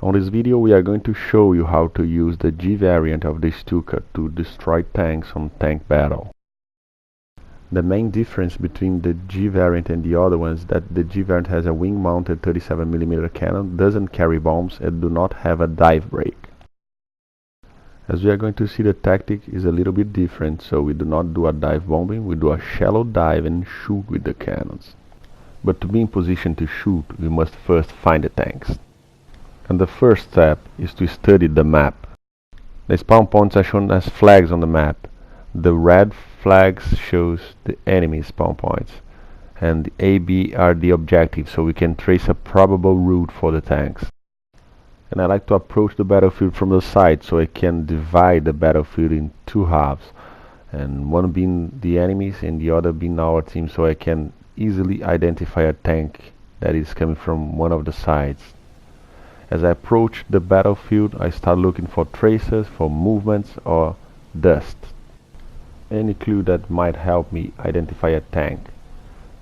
On this video we are going to show you how to use the G variant of the STUKA to destroy tanks on tank battle. The main difference between the G variant and the other ones is that the G variant has a wing-mounted 37mm cannon, doesn't carry bombs, and do not have a dive brake. As we are going to see, the tactic is a little bit different, so we do not do a dive bombing, we do a shallow dive and shoot with the cannons. But to be in position to shoot, we must first find the tanks. And the first step is to study the map. The spawn points are shown as flags on the map. The red flags shows the enemy spawn points, and the AB are the objectives, so we can trace a probable route for the tanks. And I like to approach the battlefield from the side, so I can divide the battlefield in two halves, and one being the enemies and the other being our team, so I can easily identify a tank that is coming from one of the sides. As I approach the battlefield, I start looking for traces, for movements or dust. Any clue that might help me identify a tank.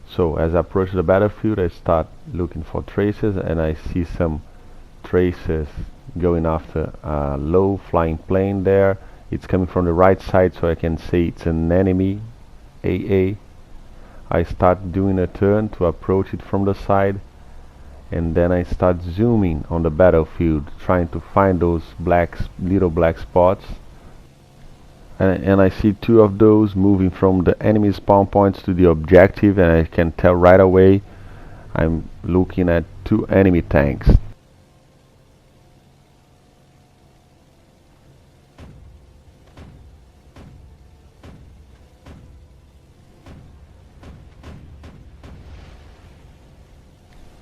So as I approach the battlefield, I start looking for traces, and I see some traces going after a low flying plane there. It's coming from the right side, so I can say it's an enemy AA. I start doing a turn to approach it from the side, and then I start zooming on the battlefield, trying to find those little black spots. And I see two of those moving from the enemy spawn points to the objective, and I can tell right away I'm looking at two enemy tanks.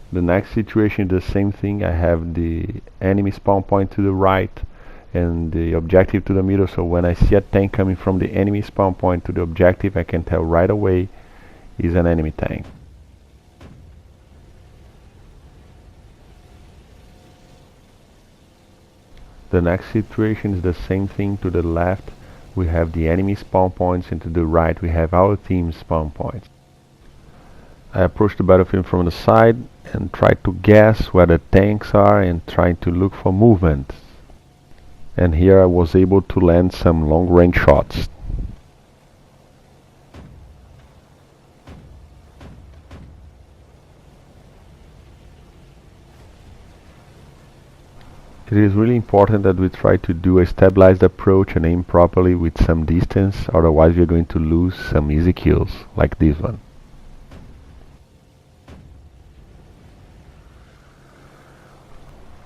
The next situation is the same thing. I have the enemy spawn point to the right and the objective to the middle, so when I see a tank coming from the enemy spawn point to the objective, I can tell right away is an enemy tank. The next situation is the same thing. To the left we have the enemy spawn points, and to the right we have our team's spawn points. I approach the battlefield from the side and try to guess where the tanks are and try to look for movement. And here I was able to land some long-range shots. It is really important that we try to do a stabilized approach and aim properly with some distance, otherwise we are going to lose some easy kills, like this one.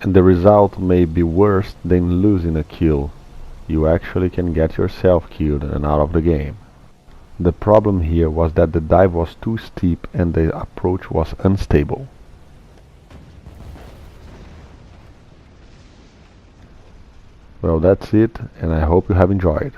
And the result may be worse than losing a kill. You actually can get yourself killed and out of the game. The problem here was that the dive was too steep and the approach was unstable. Well, that's it, and I hope you have enjoyed.